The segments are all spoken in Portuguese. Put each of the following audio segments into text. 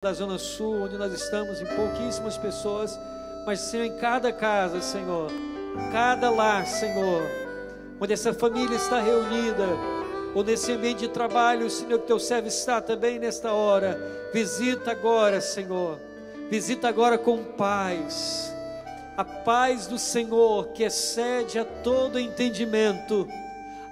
da Zona Sul, onde nós estamos, em pouquíssimas pessoas, mas Senhor, em cada casa, Senhor, cada lar, Senhor, onde essa família está reunida, ou nesse ambiente de trabalho, Senhor, que teu servo está também nesta hora, visita agora, Senhor, visita agora com paz, a paz do Senhor que excede a todo entendimento,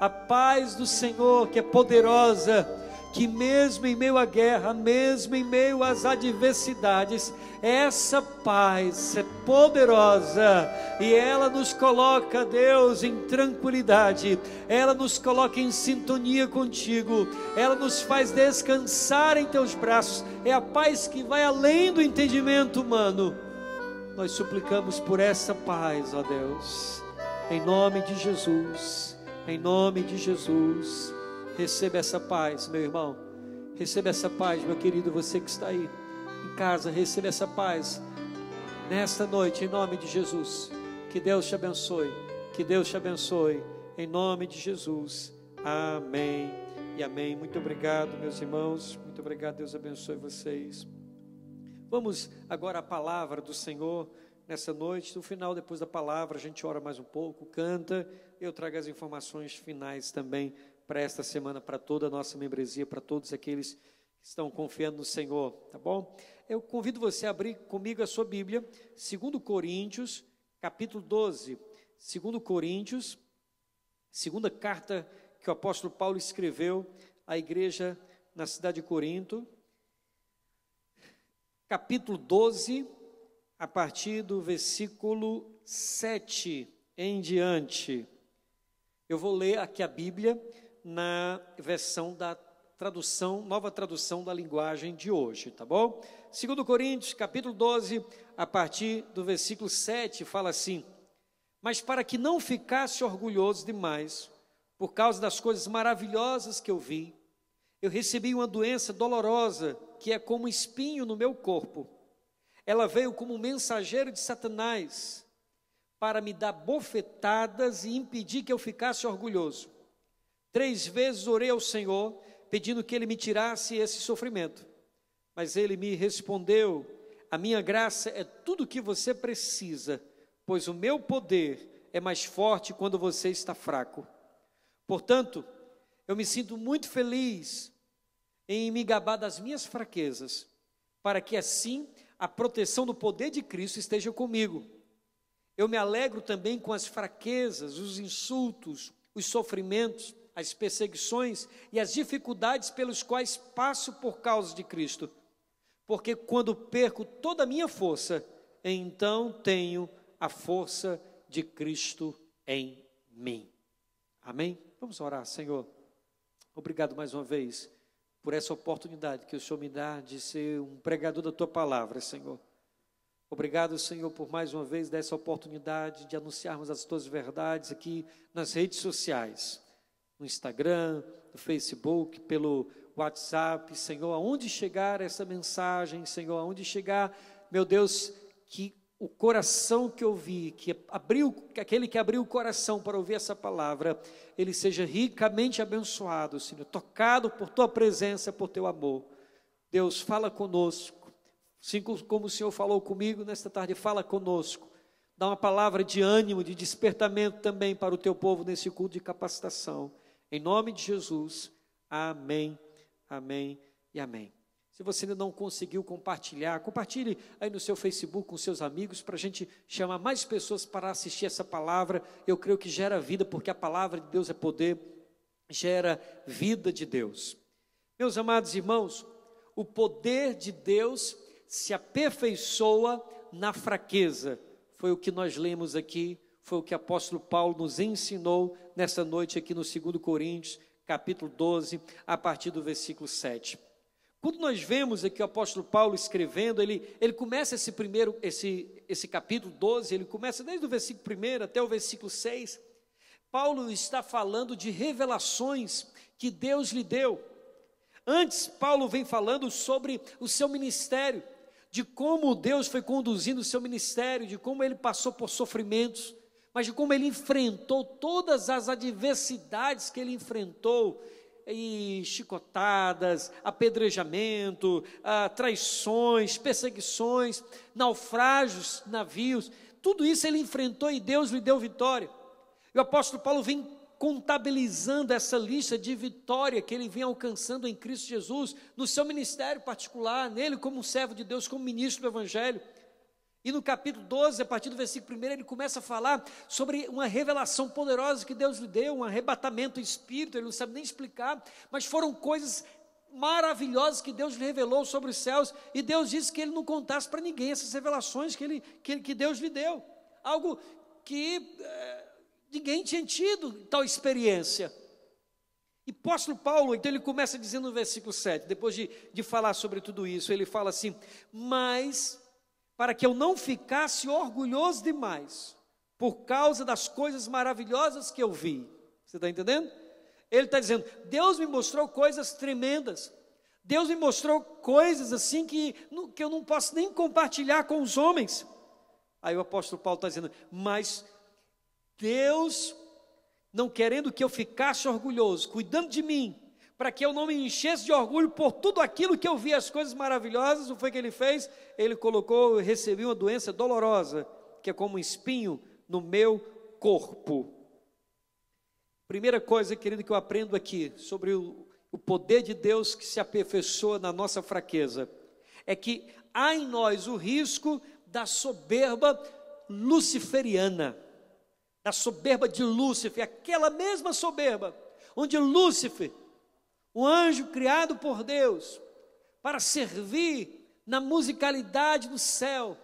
a paz do Senhor que é poderosa, que mesmo em meio à guerra, mesmo em meio às adversidades, essa paz é poderosa e ela nos coloca, Deus, em tranquilidade, ela nos coloca em sintonia contigo, ela nos faz descansar em teus braços, é a paz que vai além do entendimento humano. Nós suplicamos por essa paz, ó Deus, em nome de Jesus, em nome de Jesus. Receba essa paz, meu irmão, receba essa paz, meu querido, você que está aí em casa, receba essa paz nesta noite, em nome de Jesus. Que Deus te abençoe, que Deus te abençoe, em nome de Jesus, amém e amém. Muito obrigado, meus irmãos, muito obrigado, Deus abençoe vocês. Vamos agora à palavra do Senhor nessa noite. No final, depois da palavra, a gente ora mais um pouco, canta, eu trago as informações finais também para esta semana, para toda a nossa membresia, para todos aqueles que estão confiando no Senhor, tá bom? Eu convido você a abrir comigo a sua Bíblia, 2 Coríntios, capítulo 12, 2 Coríntios, segunda carta que o apóstolo Paulo escreveu à igreja na cidade de Corinto, capítulo 12, a partir do versículo 7 em diante. Eu vou ler aqui a Bíblia na versão da tradução, nova tradução da linguagem de hoje, tá bom? 2 Coríntios, capítulo 12, a partir do versículo 7, fala assim: mas para que não ficasse orgulhoso demais, por causa das coisas maravilhosas que eu vi, eu recebi uma doença dolorosa, que é como um espinho no meu corpo. Ela veio como um mensageiro de Satanás, para me dar bofetadas e impedir que eu ficasse orgulhoso. 3 vezes orei ao Senhor, pedindo que Ele me tirasse esse sofrimento. Mas Ele me respondeu: a minha graça é tudo o que você precisa, pois o meu poder é mais forte quando você está fraco. Portanto, eu me sinto muito feliz em me gabar das minhas fraquezas, para que assim a proteção do poder de Cristo esteja comigo. Eu me alegro também com as fraquezas, os insultos, os sofrimentos, as perseguições e as dificuldades pelos quais passo por causa de Cristo. Porque quando perco toda a minha força, então tenho a força de Cristo em mim. Amém? Vamos orar. Senhor, obrigado mais uma vez por essa oportunidade que o Senhor me dá de ser um pregador da Tua palavra, Senhor. Obrigado, Senhor, por mais uma vez dessa oportunidade de anunciarmos as Tuas verdades aqui nas redes sociais, no Instagram, no Facebook, pelo WhatsApp, Senhor, aonde chegar essa mensagem, Senhor, aonde chegar, meu Deus, que o coração que ouvi, aquele que abriu o coração para ouvir essa palavra, ele seja ricamente abençoado, Senhor, tocado por Tua presença, por Teu amor. Deus, fala conosco, assim como o Senhor falou comigo nesta tarde, fala conosco, dá uma palavra de ânimo, de despertamento também para o Teu povo nesse culto de capacitação. Em nome de Jesus, amém, amém e amém. Se você ainda não conseguiu compartilhar, compartilhe aí no seu Facebook com seus amigos, para a gente chamar mais pessoas para assistir essa palavra. Eu creio que gera vida, porque a palavra de Deus é poder, gera vida de Deus. Meus amados irmãos, o poder de Deus se aperfeiçoa na fraqueza. Foi o que nós lemos aqui, foi o que o apóstolo Paulo nos ensinou nessa noite aqui no 2 Coríntios, capítulo 12, a partir do versículo 7. Quando nós vemos aqui o apóstolo Paulo escrevendo, ele começa esse capítulo 12, ele começa desde o versículo 1 até o versículo 6. Paulo está falando de revelações que Deus lhe deu. Antes, Paulo vem falando sobre o seu ministério, de como Deus foi conduzindo o seu ministério, de como ele passou por sofrimentos, mas de como ele enfrentou todas as adversidades que ele enfrentou, e chicotadas, apedrejamento, traições, perseguições, naufrágios, navios, tudo isso ele enfrentou e Deus lhe deu vitória. E o apóstolo Paulo vem contabilizando essa lista de vitória que ele vem alcançando em Cristo Jesus, no seu ministério particular, nele como um servo de Deus, como ministro do Evangelho. E no capítulo 12, a partir do versículo 1, ele começa a falar sobre uma revelação poderosa que Deus lhe deu, um arrebatamento do Espírito, ele não sabe nem explicar, mas foram coisas maravilhosas que Deus lhe revelou sobre os céus, e Deus disse que ele não contasse para ninguém essas revelações que Deus lhe deu, algo que ninguém tinha tido tal experiência. E o apóstolo Paulo, então ele começa dizendo no versículo 7, depois de falar sobre tudo isso, ele fala assim: mas para que eu não ficasse orgulhoso demais, por causa das coisas maravilhosas que eu vi. Você está entendendo? Ele está dizendo, Deus me mostrou coisas tremendas, Deus me mostrou coisas assim que eu não posso nem compartilhar com os homens. Aí o apóstolo Paulo está dizendo, mas Deus, não querendo que eu ficasse orgulhoso, cuidando de mim, para que eu não me enchesse de orgulho por tudo aquilo que eu vi, as coisas maravilhosas, o que foi que ele fez? Ele colocou, eu recebi uma doença dolorosa, que é como um espinho no meu corpo. Primeira coisa, querido, que eu aprendo aqui, sobre o poder de Deus que se aperfeiçoa na nossa fraqueza, é que há em nós o risco da soberba luciferiana, da soberba de Lúcifer, aquela mesma soberba, onde Lúcifer, um anjo criado por Deus, para servir na musicalidade do céu,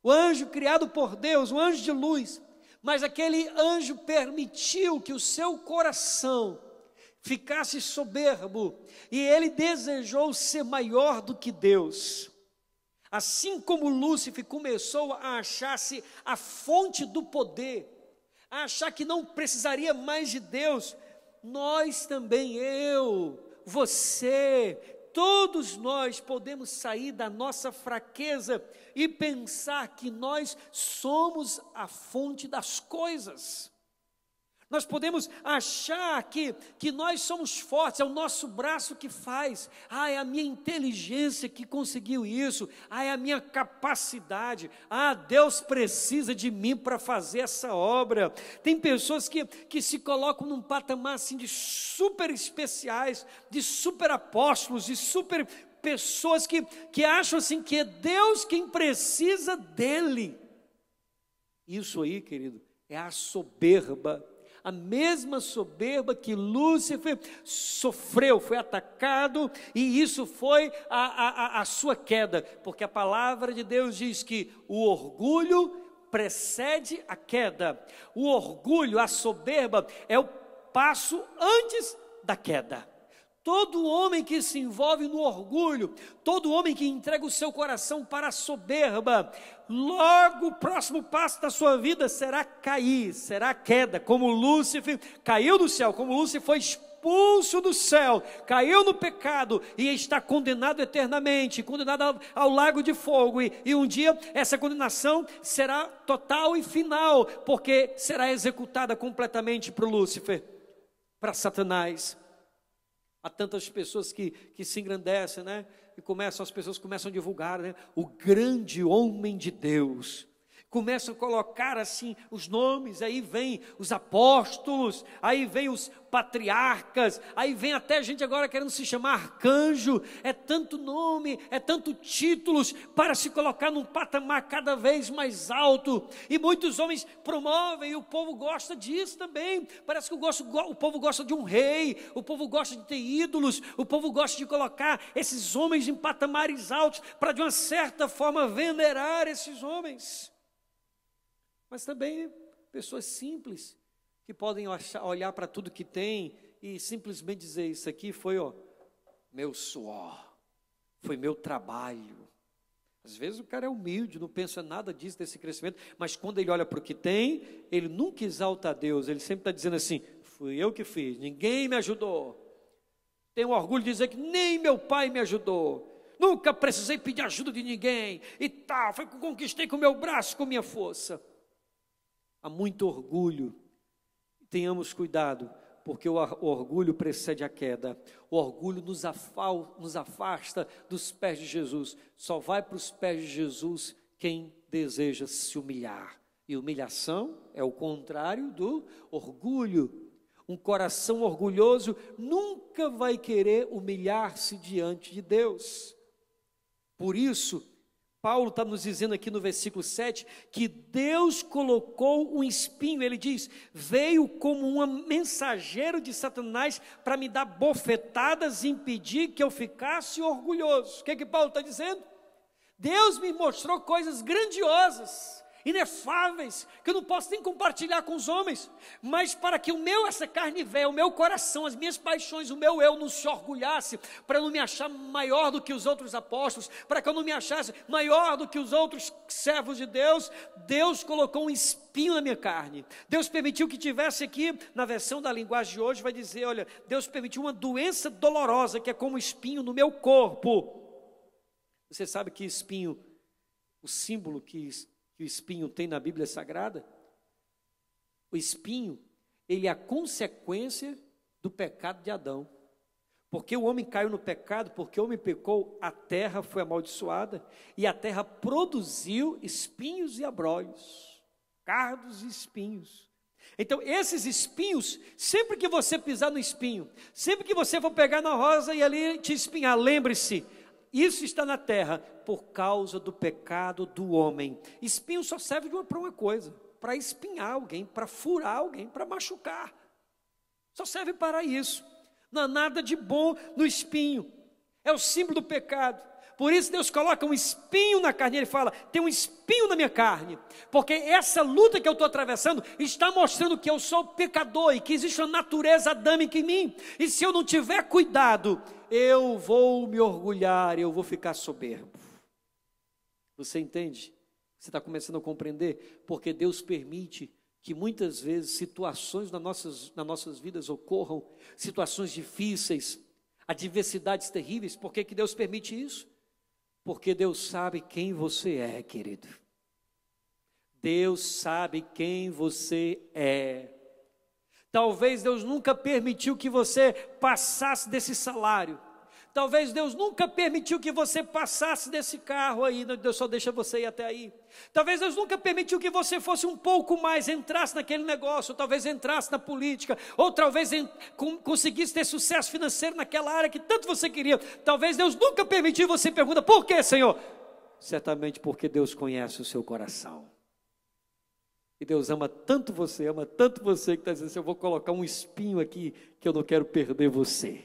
o anjo criado por Deus, um anjo de luz, mas aquele anjo permitiu que o seu coração ficasse soberbo, e ele desejou ser maior do que Deus. Assim como Lúcifer começou a achar-se a fonte do poder, a achar que não precisaria mais de Deus, nós também, eu, você, todos nós podemos sair da nossa fraqueza e pensar que nós somos a fonte das coisas. Nós podemos achar que nós somos fortes, é o nosso braço que faz, é a minha inteligência que conseguiu isso, é a minha capacidade, Deus precisa de mim para fazer essa obra. Tem pessoas que se colocam num patamar assim de super especiais, de super apóstolos, de super pessoas que acham assim que é Deus quem precisa dele. Isso aí, querido, é a soberba. A mesma soberba que Lúcifer sofreu, foi atacado, e isso foi a sua queda, porque a palavra de Deus diz que o orgulho precede a queda, o orgulho, a soberba, é o passo antes da queda. Todo homem que se envolve no orgulho, todo homem que entrega o seu coração para a soberba, logo o próximo passo da sua vida será cair, será a queda, como Lúcifer caiu do céu, como Lúcifer foi expulso do céu, caiu no pecado e está condenado eternamente, condenado ao lago de fogo, e um dia essa condenação será total e final, porque será executada completamente para Lúcifer, para Satanás. Há tantas pessoas que se engrandecem, né? E as pessoas começam a divulgar, né? O grande homem de Deus. Começam a colocar assim os nomes, aí vem os apóstolos, aí vem os patriarcas, aí vem até gente agora querendo se chamar arcanjo. É tanto nome, é tanto títulos para se colocar num patamar cada vez mais alto, e muitos homens promovem, e o povo gosta disso também. Parece que o povo gosta de um rei, o povo gosta de ter ídolos, o povo gosta de colocar esses homens em patamares altos, para de uma certa forma venerar esses homens. Mas também pessoas simples, que podem olhar para tudo que tem e simplesmente dizer, isso aqui foi meu suor, foi meu trabalho. Às vezes o cara é humilde, não pensa nada disso, desse crescimento, mas quando ele olha para o que tem, ele nunca exalta a Deus, ele sempre está dizendo assim, fui eu que fiz, ninguém me ajudou. Tenho orgulho de dizer que nem meu pai me ajudou, nunca precisei pedir ajuda de ninguém, e tal, foi que eu conquistei com o meu braço, com minha força. Há muito orgulho, tenhamos cuidado, porque o orgulho precede a queda. O orgulho nos afasta dos pés de Jesus. Só vai para os pés de Jesus quem deseja se humilhar. E humilhação é o contrário do orgulho. Um coração orgulhoso nunca vai querer humilhar-se diante de Deus. Por isso, Paulo está nos dizendo aqui no versículo 7, que Deus colocou um espinho, ele diz, veio como um mensageiro de Satanás para me dar bofetadas e impedir que eu ficasse orgulhoso. O que Paulo está dizendo? Deus me mostrou coisas grandiosas, inefáveis, que eu não posso nem compartilhar com os homens, mas para que essa carne velha, o meu coração, as minhas paixões, o meu eu não se orgulhasse, para eu não me achar maior do que os outros apóstolos, para que eu não me achasse maior do que os outros servos de Deus, Deus colocou um espinho na minha carne. Deus permitiu que tivesse aqui, na versão da linguagem de hoje, vai dizer, olha, Deus permitiu uma doença dolorosa, que é como espinho no meu corpo. Você sabe que espinho, o símbolo que o espinho tem na Bíblia Sagrada? O espinho, ele é a consequência do pecado de Adão. Porque o homem caiu no pecado, porque o homem pecou, a terra foi amaldiçoada, e a terra produziu espinhos e abrolhos, cardos e espinhos. Então, esses espinhos, sempre que você pisar no espinho, sempre que você for pegar na rosa e ali te espinhar, lembre-se, isso está na terra por causa do pecado do homem. Espinho só serve para uma coisa, para espinhar alguém, para furar alguém, para machucar. Só serve para isso. Não há nada de bom no espinho. É o símbolo do pecado. Por isso Deus coloca um espinho na carne. Ele fala, tem um espinho na minha carne. Porque essa luta que eu estou atravessando está mostrando que eu sou pecador e que existe uma natureza adâmica em mim. E se eu não tiver cuidado, eu vou me orgulhar, eu vou ficar soberbo. Você entende? Você está começando a compreender? Porque Deus permite que muitas vezes situações nas nossas vidas ocorram, situações difíceis, adversidades terríveis. Por que Deus permite isso? Porque Deus sabe quem você é, querido. Deus sabe quem você é. Talvez Deus nunca permitiu que você passasse desse salário. Talvez Deus nunca permitiu que você passasse desse carro aí, Deus só deixa você ir até aí. Talvez Deus nunca permitiu que você fosse um pouco mais, entrasse naquele negócio, ou talvez entrasse na política, ou talvez conseguisse ter sucesso financeiro naquela área que tanto você queria. Talvez Deus nunca permitiu, você pergunta, por quê, Senhor? Certamente porque Deus conhece o seu coração. E Deus ama tanto você que está dizendo assim, eu vou colocar um espinho aqui, que eu não quero perder você.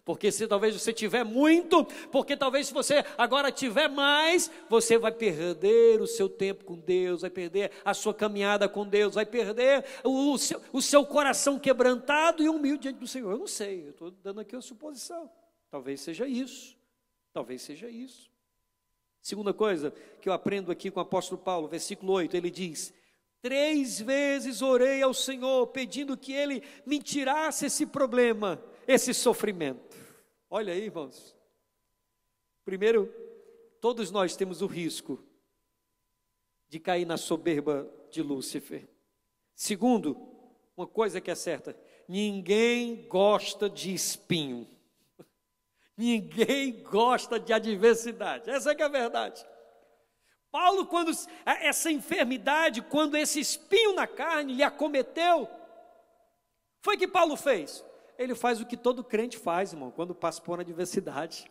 Porque se talvez você tiver muito, porque talvez se você agora tiver mais, você vai perder o seu tempo com Deus, vai perder a sua caminhada com Deus, vai perder o seu coração quebrantado e humilde diante do Senhor. Eu não sei, eu estou dando aqui uma suposição. Talvez seja isso, talvez seja isso. Segunda coisa que eu aprendo aqui com o apóstolo Paulo, versículo 8, ele diz, 3 vezes orei ao Senhor, pedindo que Ele me tirasse esse problema, esse sofrimento. Olha aí, irmãos. Primeiro, todos nós temos o risco de cair na soberba de Lúcifer. Segundo, uma coisa que é certa, ninguém gosta de espinho. Ninguém gosta de adversidade. Essa é que é a verdade. Paulo, quando essa enfermidade, quando esse espinho na carne lhe acometeu, foi o que Paulo fez? Ele faz o que todo crente faz, irmão, quando passa por uma adversidade.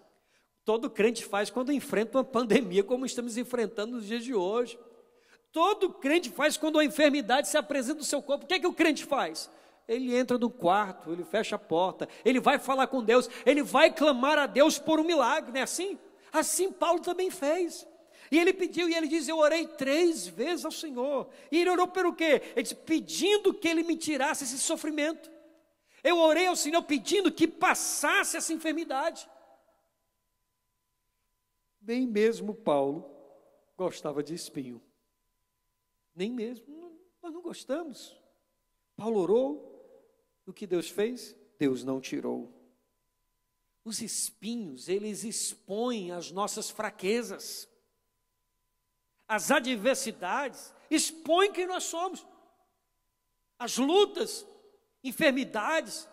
Todo crente faz quando enfrenta uma pandemia, como estamos enfrentando nos dias de hoje. Todo crente faz quando a enfermidade se apresenta no seu corpo. O que é que o crente faz? Ele entra no quarto, ele fecha a porta, ele vai falar com Deus, ele vai clamar a Deus por um milagre, não é assim? Assim Paulo também fez. E ele pediu, e ele diz, eu orei 3 vezes ao Senhor. E ele orou pelo quê? Ele disse, pedindo que Ele me tirasse esse sofrimento. Eu orei ao Senhor pedindo que passasse essa enfermidade. Nem mesmo Paulo gostava de espinho. Nem mesmo, nós não gostamos. Paulo orou, o que Deus fez? Deus não tirou. Os espinhos, eles expõem as nossas fraquezas. As adversidades expõem quem nós somos. As lutas enfermidades,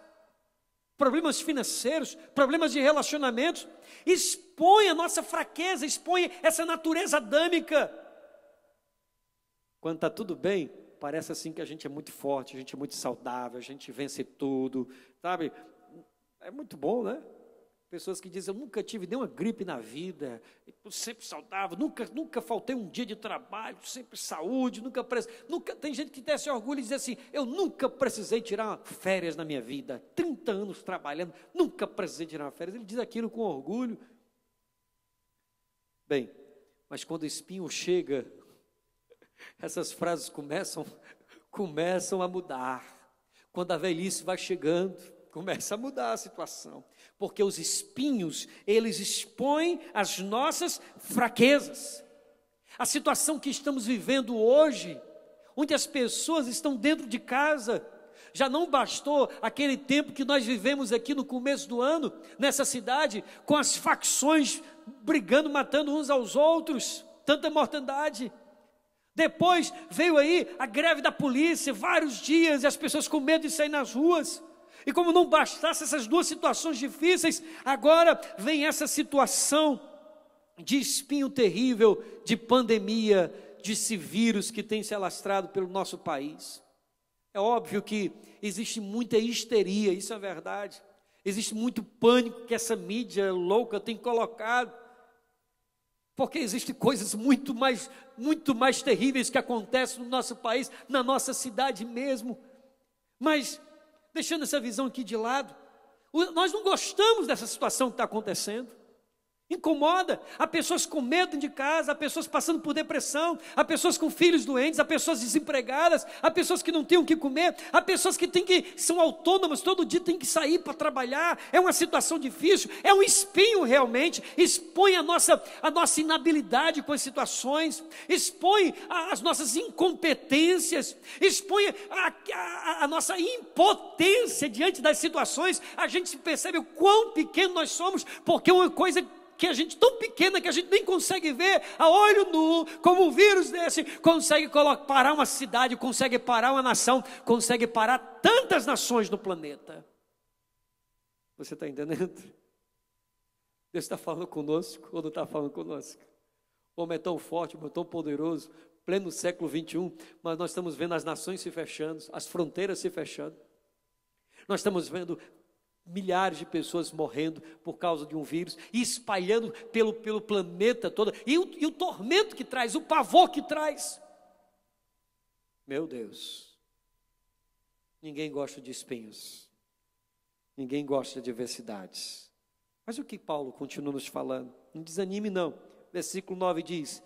problemas financeiros, problemas de relacionamentos. Expõe a nossa fraqueza, expõe essa natureza adâmica. Quando está tudo bem, parece assim que a gente é muito forte, a gente é muito saudável, a gente vence tudo, sabe? É muito bom, né? Pessoas que dizem, eu nunca tive nenhuma gripe na vida, sempre saudável, nunca faltei um dia de trabalho, sempre saúde, nunca. Tem gente que tem esse orgulho e diz assim, eu nunca precisei tirar férias na minha vida, 30 anos trabalhando, nunca precisei tirar férias. Ele diz aquilo com orgulho. Bem, mas quando o espinho chega, essas frases começam a mudar. Quando a velhice vai chegando, começa a mudar a situação, porque os espinhos, eles expõem as nossas fraquezas. A situação que estamos vivendo hoje, onde as pessoas estão dentro de casa, já não bastou aquele tempo que nós vivemos aqui no começo do ano, nessa cidade, com as facções brigando, matando uns aos outros, tanta mortandade. Depois veio aí a greve da polícia, vários dias, e as pessoas com medo de sair nas ruas. E como não bastasse essas duas situações difíceis, agora vem essa situação de espinho terrível, de pandemia, desse vírus que tem se alastrado pelo nosso país. É óbvio que existe muita histeria, isso é verdade. Existe muito pânico que essa mídia louca tem colocado, porque existem coisas muito mais terríveis que acontecem no nosso país, na nossa cidade mesmo. Mas deixando essa visão aqui de lado, nós não gostamos dessa situação que está acontecendo. Incomoda. Há pessoas com medo de casa, há pessoas passando por depressão, há pessoas com filhos doentes, há pessoas desempregadas, há pessoas que não têm o que comer, há pessoas que são autônomas, todo dia têm que sair para trabalhar. É uma situação difícil, é um espinho realmente, expõe a nossa inabilidade com as situações, expõe as nossas incompetências, expõe a nossa impotência diante das situações. A gente percebe o quão pequeno nós somos, porque uma coisa que a gente tão pequena que a gente nem consegue ver a olho nu, como um vírus desse, consegue parar uma cidade, consegue parar uma nação, consegue parar tantas nações no planeta. Você está entendendo? Deus está falando conosco ou não está falando conosco? O homem é tão forte, o homem é tão poderoso, pleno século 21, mas nós estamos vendo as nações se fechando, as fronteiras se fechando. Nós estamos vendo milhares de pessoas morrendo por causa de um vírus e espalhando pelo planeta todo, e o tormento que traz, o pavor que traz. Meu Deus, ninguém gosta de espinhos, ninguém gosta de adversidades. Mas o que Paulo continua nos falando? Não desanime não. Versículo 9 diz,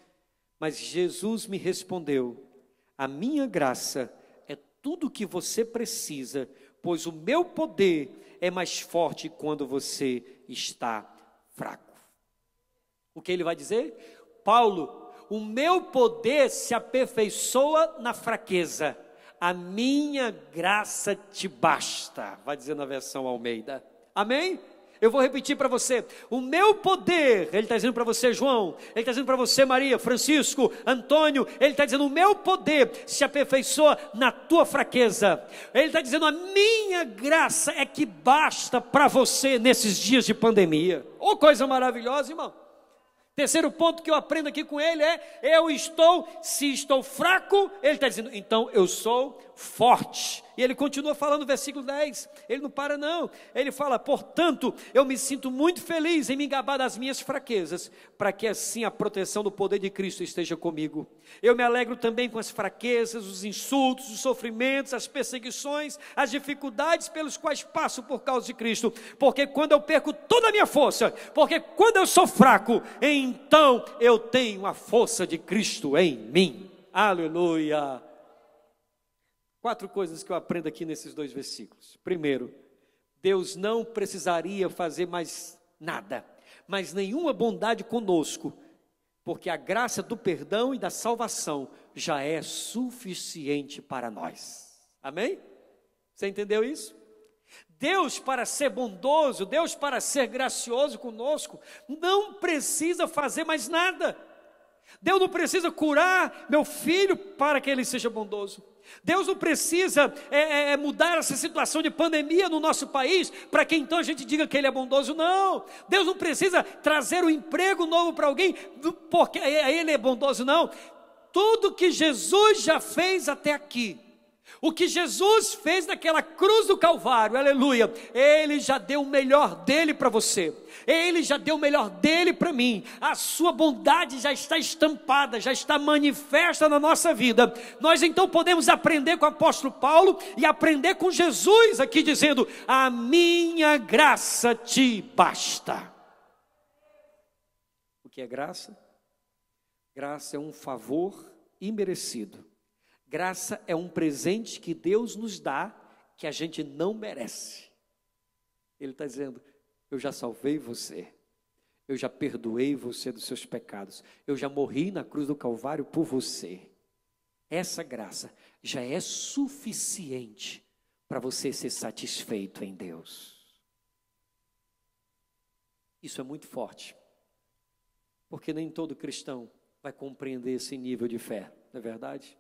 mas Jesus me respondeu, a minha graça é tudo o que você precisa, pois o meu poder é mais forte quando você está fraco. O que ele vai dizer? Paulo, o meu poder se aperfeiçoa na fraqueza, a minha graça te basta, vai dizer na versão Almeida. Amém? Eu vou repetir para você, o meu poder, ele está dizendo para você João, ele está dizendo para você Maria, Francisco, Antônio, ele está dizendo o meu poder se aperfeiçoa na tua fraqueza, ele está dizendo a minha graça é que basta para você nesses dias de pandemia. Oh, coisa maravilhosa, irmão. Terceiro ponto que eu aprendo aqui com ele é, se estou fraco, ele está dizendo, então eu sou forte. E ele continua falando no versículo 10, ele não para não, ele fala, portanto, eu me sinto muito feliz em me gabar das minhas fraquezas, para que assim a proteção do poder de Cristo esteja comigo. Eu me alegro também com as fraquezas, os insultos, os sofrimentos, as perseguições, as dificuldades pelos quais passo por causa de Cristo, porque quando eu perco toda a minha força, porque quando eu sou fraco, então eu tenho a força de Cristo em mim. Aleluia! 4 coisas que eu aprendo aqui nesses 2 versículos. Primeiro, Deus não precisaria fazer mais nada, mas nenhuma bondade conosco, porque a graça do perdão e da salvação já é suficiente para nós. Amém? Você entendeu isso? Deus, para ser bondoso, Deus, para ser gracioso conosco, não precisa fazer mais nada. Deus não precisa curar meu filho para que ele seja bondoso. Deus não precisa mudar essa situação de pandemia no nosso país para que então a gente diga que ele é bondoso. Não, Deus não precisa trazer um emprego novo para alguém porque ele é bondoso. Não, tudo que Jesus já fez até aqui, o que Jesus fez naquela cruz do Calvário, aleluia, Ele já deu o melhor dele para você, Ele já deu o melhor dele para mim, a sua bondade já está estampada, já está manifesta na nossa vida. Nós então podemos aprender com o apóstolo Paulo e aprender com Jesus aqui dizendo: a minha graça te basta. O que é graça? Graça é um favor imerecido. Graça é um presente que Deus nos dá, que a gente não merece. Ele está dizendo: eu já salvei você, eu já perdoei você dos seus pecados, eu já morri na cruz do Calvário por você. Essa graça já é suficiente para você ser satisfeito em Deus. Isso é muito forte, porque nem todo cristão vai compreender esse nível de fé, não é verdade?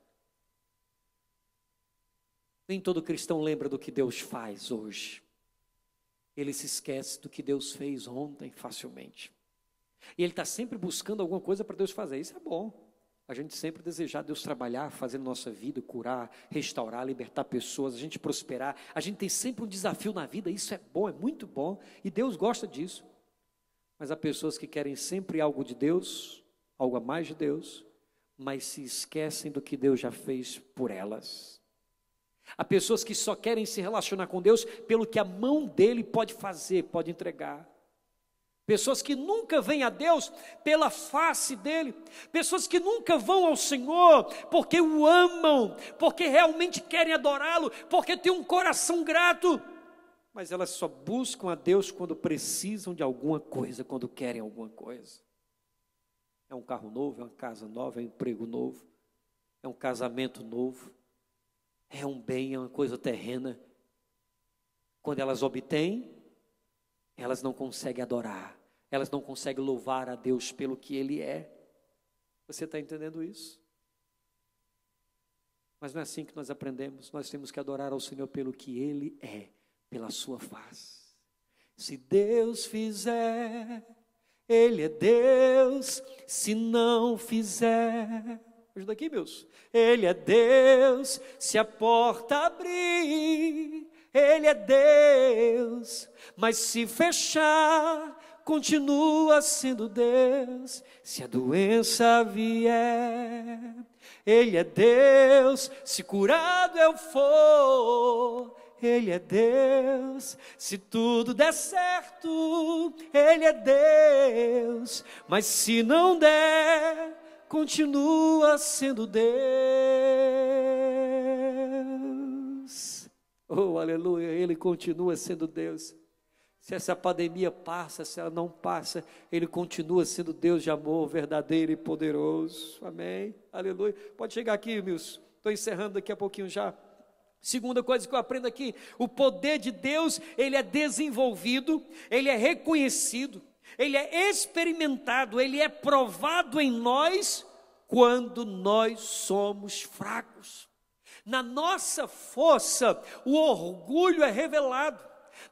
Nem todo cristão lembra do que Deus faz hoje. Ele se esquece do que Deus fez ontem facilmente. E ele está sempre buscando alguma coisa para Deus fazer. Isso é bom. A gente sempre desejar Deus trabalhar, fazer na nossa vida, curar, restaurar, libertar pessoas, a gente prosperar. A gente tem sempre um desafio na vida. Isso é bom, é muito bom. E Deus gosta disso. Mas há pessoas que querem sempre algo de Deus, algo a mais de Deus, mas se esquecem do que Deus já fez por elas. Há pessoas que só querem se relacionar com Deus pelo que a mão dele pode fazer, pode entregar. Pessoas que nunca vêm a Deus pela face dele. Pessoas que nunca vão ao Senhor porque o amam, porque realmente querem adorá-lo, porque têm um coração grato. Mas elas só buscam a Deus quando precisam de alguma coisa, quando querem alguma coisa. É um carro novo, é uma casa nova, é um emprego novo, é um casamento novo. É um bem, é uma coisa terrena. Quando elas obtêm, elas não conseguem adorar, elas não conseguem louvar a Deus pelo que Ele é. Você está entendendo isso? Mas não é assim que nós aprendemos. Nós temos que adorar ao Senhor pelo que Ele é, pela sua face. Se Deus fizer, Ele é Deus. Se não fizer, ajuda aqui, meus. Ele é Deus, se a porta abrir, Ele é Deus, mas se fechar, continua sendo Deus. Se a doença vier, Ele é Deus, se curado eu for, Ele é Deus, se tudo der certo, Ele é Deus, mas se não der, continua sendo Deus. Oh, aleluia, Ele continua sendo Deus. Se essa pandemia passa, se ela não passa, Ele continua sendo Deus de amor verdadeiro e poderoso. Amém, aleluia. Pode chegar aqui, Milson, estou encerrando daqui a pouquinho já. Segunda coisa que eu aprendo aqui, o poder de Deus, ele é desenvolvido, ele é reconhecido, ele é experimentado, ele é provado em nós quando nós somos fracos. Na nossa força, o orgulho é revelado.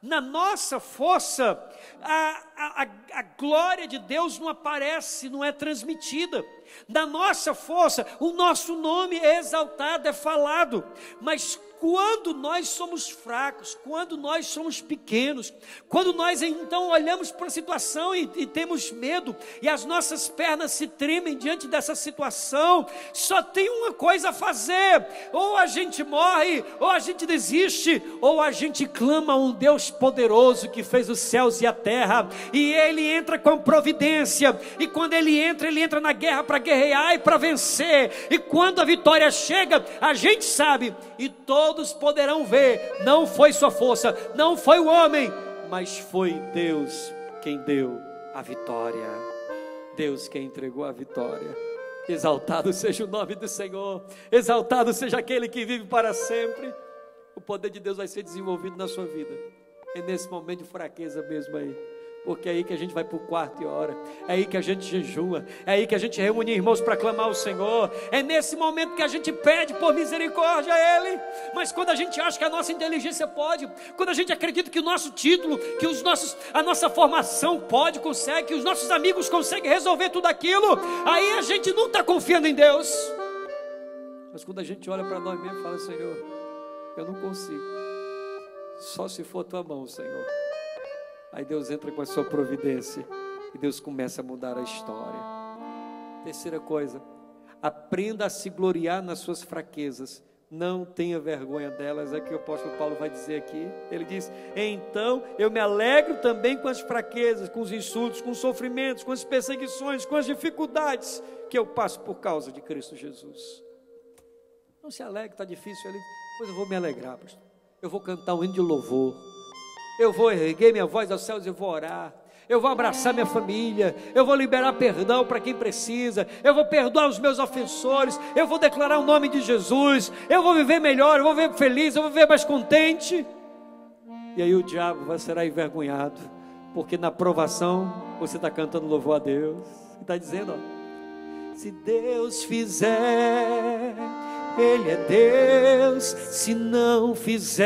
Na nossa força, a glória de Deus não aparece, não é transmitida. Na nossa força, o nosso nome é exaltado, é falado. Mas quando nós somos fracos, quando nós somos pequenos, quando nós então olhamos para a situação e temos medo, e as nossas pernas se tremem diante dessa situação, só tem uma coisa a fazer: ou a gente morre, ou a gente desiste, ou a gente clama a um Deus poderoso que fez os céus e a terra, e Ele entra com providência, e quando Ele entra na guerra para guerrear e para vencer, e quando a vitória chega, a gente sabe, e todos poderão ver, não foi sua força, não foi o homem, mas foi Deus quem deu a vitória, Deus quem entregou a vitória. Exaltado seja o nome do Senhor, exaltado seja aquele que vive para sempre. O poder de Deus vai ser desenvolvido na sua vida, é nesse momento de fraqueza mesmo aí, porque é aí que a gente vai para o quarto e ora, é aí que a gente jejua, é aí que a gente reúne irmãos para clamar ao Senhor, é nesse momento que a gente pede por misericórdia a Ele. Mas quando a gente acha que a nossa inteligência pode, quando a gente acredita que o nosso título, que a nossa formação pode, consegue, que os nossos amigos conseguem resolver tudo aquilo, aí a gente não está confiando em Deus. Mas quando a gente olha para nós mesmos e fala: Senhor, eu não consigo, só se for a tua mão, Senhor. Aí Deus entra com a sua providência e Deus começa a mudar a história. Terceira coisa, aprenda a se gloriar nas suas fraquezas, não tenha vergonha delas. É que o apóstolo Paulo vai dizer aqui. Ele diz: então eu me alegro também com as fraquezas, com os insultos, com os sofrimentos, com as perseguições, com as dificuldades que eu passo por causa de Cristo Jesus. Não se alegre, está difícil ali. Pois eu vou me alegrar, pastor. Eu vou cantar um hino de louvor, eu vou erguer minha voz aos céus e vou orar, eu vou abraçar minha família, eu vou liberar perdão para quem precisa, eu vou perdoar os meus ofensores, eu vou declarar o nome de Jesus, eu vou viver melhor, eu vou viver feliz, eu vou viver mais contente. E aí o diabo será envergonhado, porque na provação você está cantando louvor a Deus, e está dizendo: ó, se Deus fizer, Ele é Deus. Se não fizer,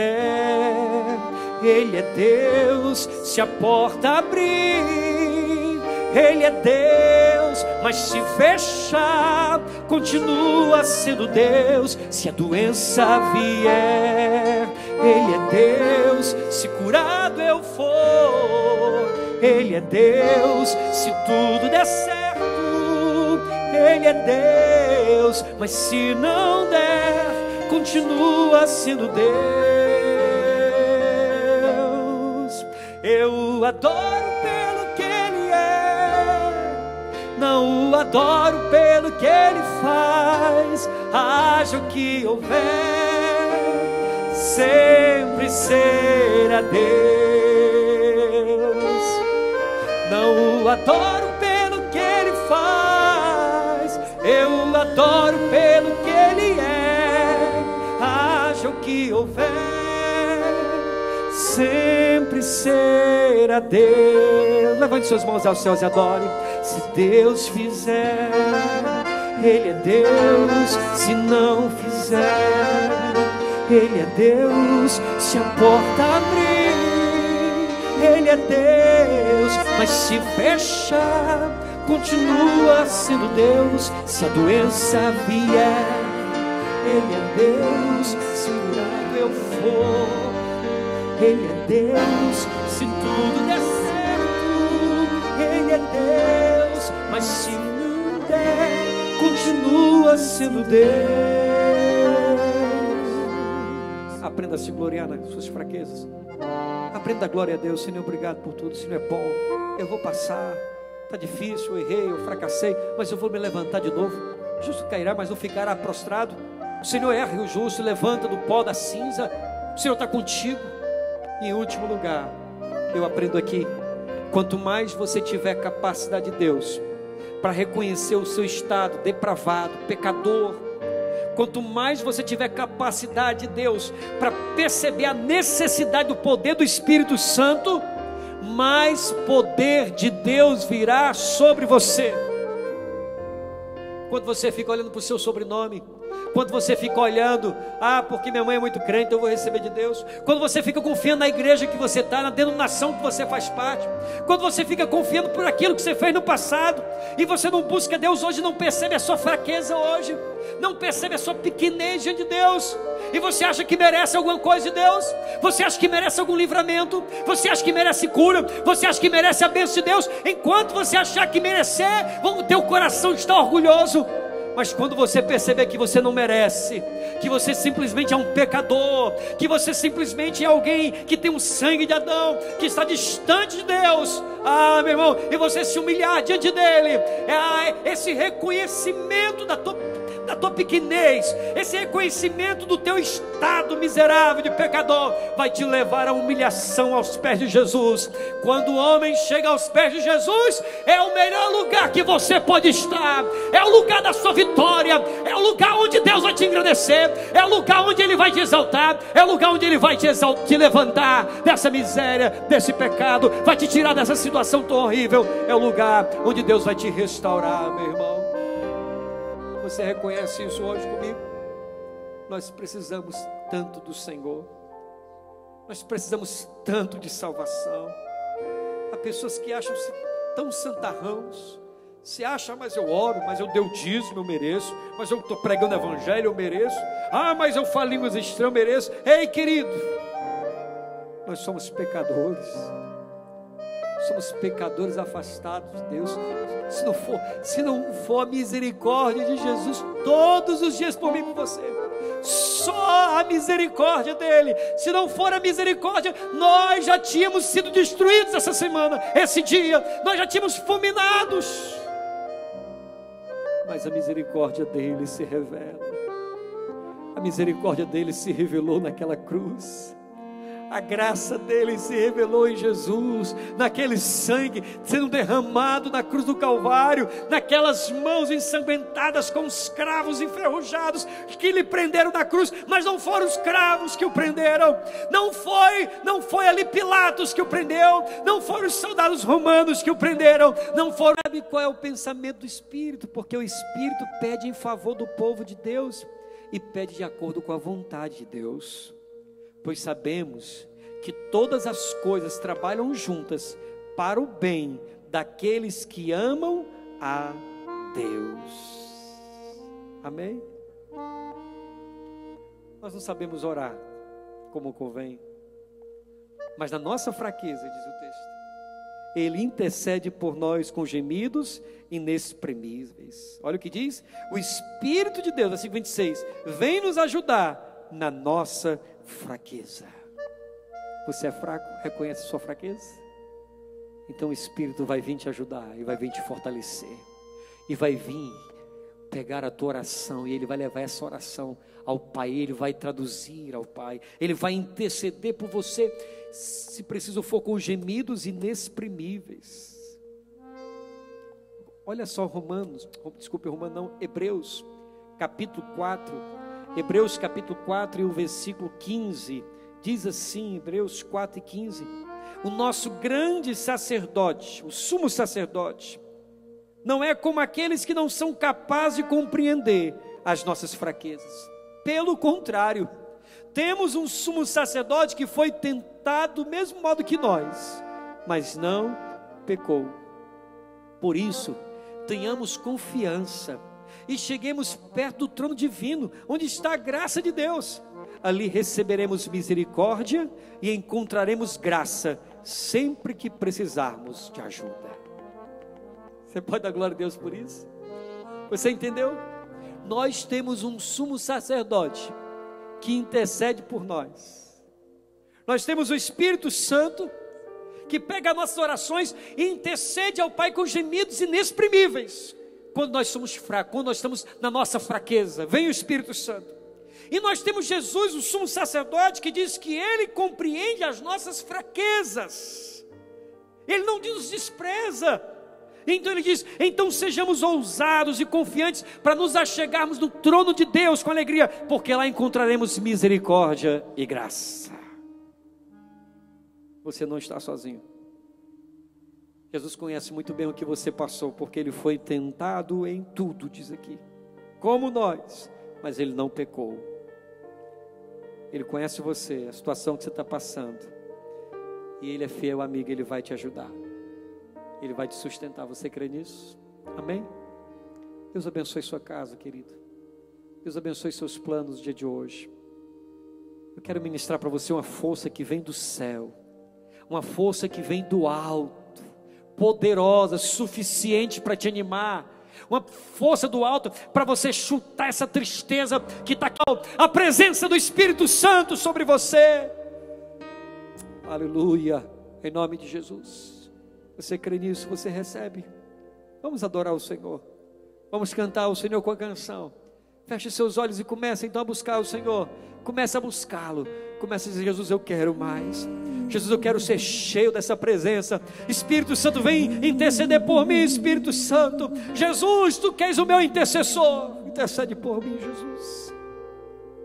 Ele é Deus. Se a porta abrir, Ele é Deus. Mas se fechar, continua sendo Deus. Se a doença vier, Ele é Deus. Se curado eu for, Ele é Deus. Se tudo der certo, Ele é Deus. Mas se não der, continua sendo Deus. Eu o adoro pelo que Ele é, não o adoro pelo que Ele faz. Haja o que houver, sempre será Deus. Não o adoro pelo que Ele faz, eu o adoro pelo que Ele é. Haja o que houver, sempre será Deus. Levante suas mãos aos céus e adore. Se Deus fizer, Ele é Deus. Se não fizer, Ele é Deus. Se a porta abrir, Ele é Deus. Mas se fechar, continua sendo Deus. Se a doença vier, Ele é Deus. Se curado eu for, Ele é Deus. Se tudo der certo, Ele é Deus. Mas se não der, continua sendo Deus. Aprenda a se gloriar nas suas fraquezas. Aprenda a glória a Deus. Senhor, obrigado por tudo. Senhor, é bom. Eu vou passar. Está difícil, eu errei, eu fracassei, mas eu vou me levantar de novo. O justo cairá, mas não ficará prostrado. O Senhor ergue o justo, levanta do pó da cinza. O Senhor está contigo. E em último lugar, eu aprendo aqui: quanto mais você tiver capacidade de Deus para reconhecer o seu estado depravado, pecador, quanto mais você tiver capacidade de Deus para perceber a necessidade do poder do Espírito Santo, mais poder de Deus virá sobre você. Quando você fica olhando para o seu sobrenome, quando você fica olhando, porque minha mãe é muito crente, eu vou receber de Deus. Quando você fica confiando na igreja que você está, na denominação que você faz parte, quando você fica confiando por aquilo que você fez no passado, e você não busca Deus hoje, não percebe a sua fraqueza hoje, não percebe a sua pequenez diante de Deus, e você acha que merece alguma coisa de Deus, você acha que merece algum livramento, você acha que merece cura, você acha que merece a bênção de Deus. Enquanto você achar que merecer, o teu coração está orgulhoso. Mas quando você perceber que você não merece, que você simplesmente é um pecador, que você simplesmente é alguém que tem um sangue de Adão, que está distante de Deus, meu irmão, e você se humilhar diante dele, esse reconhecimento da da tua pequenez, esse reconhecimento do teu estado miserável de pecador, vai te levar à humilhação aos pés de Jesus. Quando o homem chega aos pés de Jesus, é o melhor lugar que você pode estar, é o lugar da sua vitória, é o lugar onde Deus vai te engrandecer, é o lugar onde Ele vai te exaltar, é o lugar onde Ele vai te levantar dessa miséria, desse pecado, vai te tirar dessa situação tão horrível. É o lugar onde Deus vai te restaurar, meu irmão. Você reconhece isso hoje comigo? Nós precisamos tanto do Senhor, nós precisamos tanto de salvação. Há pessoas que acham-se tão santarrãos, se acha, mas eu oro, mas eu dei o dízimo, eu mereço, mas eu estou pregando o evangelho, eu mereço, mas eu falo línguas estranhas, eu mereço. Ei, querido, nós somos pecadores, afastados de Deus. Se não for a misericórdia de Jesus todos os dias por mim e por você, só a misericórdia dele, se não for a misericórdia, nós já tínhamos sido destruídos essa semana, esse dia, nós já tínhamos fulminados. Mas a misericórdia dele se revela, a misericórdia dele se revelou naquela cruz. A graça dele se revelou em Jesus, naquele sangue sendo derramado na cruz do Calvário, naquelas mãos ensanguentadas com os cravos enferrujados que lhe prenderam na cruz. Mas não foram os cravos que o prenderam, não foi ali Pilatos que o prendeu, não foram os soldados romanos que o prenderam, não foram. Sabe qual é o pensamento do Espírito? Porque o Espírito pede em favor do povo de Deus e pede de acordo com a vontade de Deus. Pois sabemos que todas as coisas trabalham juntas para o bem daqueles que amam a Deus. Amém? Nós não sabemos orar como convém, mas na nossa fraqueza, diz o texto, Ele intercede por nós com gemidos inexprimíveis. Olha o que diz: o Espírito de Deus, versículo 26, vem nos ajudar na nossa fraqueza. Você é fraco? Reconhece a sua fraqueza? Então o Espírito vai vir te ajudar e vai vir te fortalecer e vai vir pegar a tua oração e Ele vai levar essa oração ao Pai. Ele vai traduzir ao Pai, Ele vai interceder por você, se preciso for, com gemidos inexprimíveis. Olha só Hebreus capítulo 4. Hebreus capítulo 4 e o versículo 15, diz assim, Hebreus 4 e 15, o nosso grande sacerdote, o sumo sacerdote, não é como aqueles que não são capazes de compreender as nossas fraquezas. Pelo contrário, temos um sumo sacerdote que foi tentado do mesmo modo que nós, mas não pecou. Por isso, tenhamos confiança e cheguemos perto do trono divino, onde está a graça de Deus. Ali receberemos misericórdia e encontraremos graça sempre que precisarmos de ajuda. Você pode dar glória a Deus por isso? Você entendeu? Nós temos um sumo sacerdote que intercede por nós. Nós temos o Espírito Santo que pega nossas orações e intercede ao Pai com gemidos inexprimíveis. Quando nós somos fracos, quando nós estamos na nossa fraqueza, vem o Espírito Santo. E nós temos Jesus, o sumo sacerdote, que diz que Ele compreende as nossas fraquezas. Ele não nos despreza. Então Ele diz, então sejamos ousados e confiantes para nos achegarmos no trono de Deus com alegria, porque lá encontraremos misericórdia e graça. Você não está sozinho. Jesus conhece muito bem o que você passou, porque Ele foi tentado em tudo, diz aqui, como nós, mas Ele não pecou. Ele conhece você, a situação que você está passando, e Ele é fiel amigo, Ele vai te ajudar, Ele vai te sustentar. Você crê nisso? Amém? Deus abençoe sua casa, querido. Deus abençoe seus planos no dia de hoje. Eu quero ministrar para você uma força que vem do céu, uma força que vem do alto, poderosa, suficiente para te animar, uma força do alto para você chutar essa tristeza que está aqui, a presença do Espírito Santo sobre você. Aleluia, em nome de Jesus. Você crê nisso? Você recebe? Vamos adorar o Senhor, vamos cantar o Senhor com a canção. Feche seus olhos e comece então a buscar o Senhor. Comece a buscá-lo. Comece a dizer: Jesus, eu quero mais. Jesus, eu quero ser cheio dessa presença. Espírito Santo, vem interceder por mim, Espírito Santo. Jesus, tu que és o meu intercessor, intercede por mim, Jesus.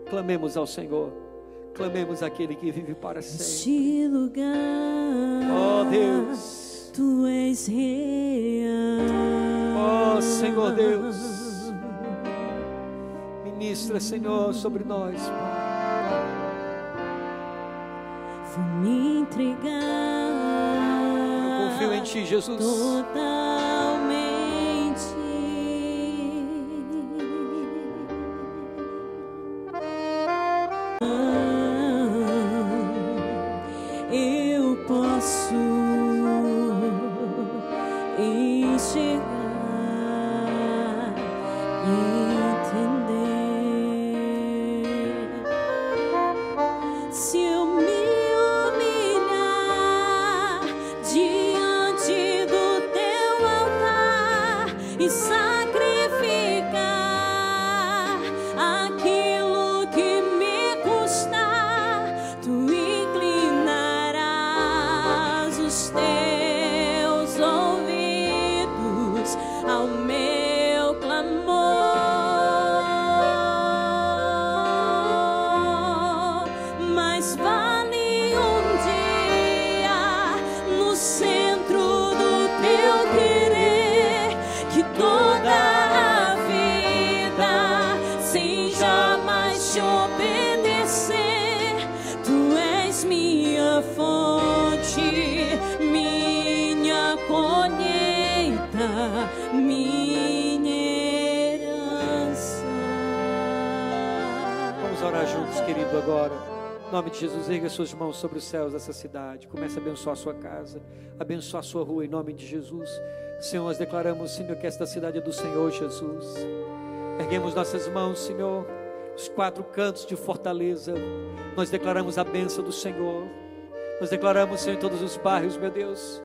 Clamemos ao Senhor. Clamemos àquele que vive para sempre. Este lugar, Oh Deus, tu és real. oh Senhor Deus, ministra, Senhor, sobre nós, Pai. Vou me entregar. Eu confio em Ti, Jesus. Totalmente. Eu posso enxergar e entender. Se eu me humilhar diante do teu altar e sacrificar aquilo que me custar, tu inclinarás os teus ouvidos ao meu clamor. Mas vale dia no centro do teu querer, que toda a vida sem jamais te obedecer. Tu és minha fonte, minha colheita, minha herança. Vamos orar juntos, querido, agora. Em nome de Jesus, erga suas mãos sobre os céus dessa cidade. Comece a abençoar a sua casa, abençoar a sua rua, em nome de Jesus. Senhor, nós declaramos, Senhor, que esta cidade é do Senhor Jesus. Erguemos nossas mãos, Senhor, os quatro cantos de Fortaleza. Nós declaramos a bênção do Senhor. Nós declaramos, Senhor, em todos os bairros, meu Deus,